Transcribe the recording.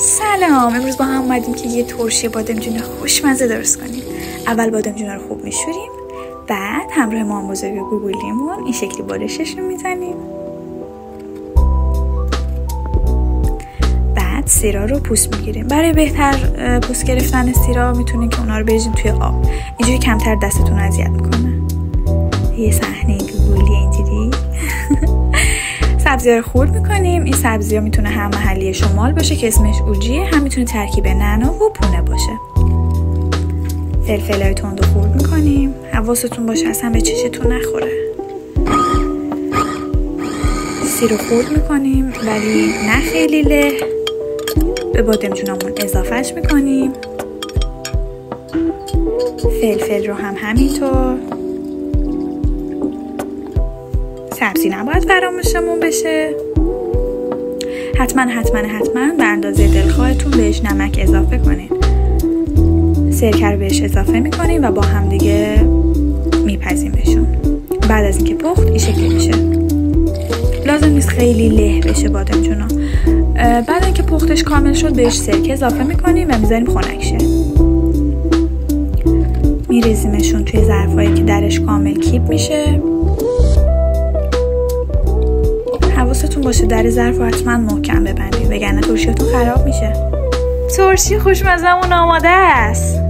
سلام، امروز با هم اومدیم که یه ترشی بادمجون خوشمزه درست کنیم. اول بادمجون رو خوب میشوریم، بعد همراه مامان بزرگ گوگلیمون این شکلی بالشش رو میزنیم. بعد سیرا رو پوست میگیریم. برای بهتر پوست گرفتن سیرا میتونیم که اونا رو بریزیم توی آب، اینجوری کمتر دستتون رو اذیت میکنه. یه صحنه گوگلی اینجوری. سبزی‌ها رو خورد میکنیم. این سبزی‌ها میتونه هم محلی شمال باشه که اسمش اوجیه، هم میتونه ترکیب نعنا و پونه باشه. فلفلای تند رو خورد میکنیم. حواستون باشه اصلا به چشتون نخوره. سیر رو خورد میکنیم ولی نه خیلی له. به بادمجونمون اضافهش میکنیم. فلفل رو هم همینطور. سبزی نباید فراموشمون بشه. حتما به اندازه دلخواهتون بهش نمک اضافه کنین. سرکه رو بهش اضافه میکنین و با هم دیگه میپزیمشون. بعد از اینکه پخت این شکلی میشه. لازم نیست خیلی له بشه بادمجونا. بعد اینکه پختش کامل شد بهش سرکه اضافه میکنیم و میذاریم خنک شه. میریزیمشون توی ظرفایی که درش کامل کیپ میشه. حواستون باشه در ظرف رو حتما محکم ببندید وگرنه ترشیاتون خراب میشه. ترشی خوشمزمون آماده است.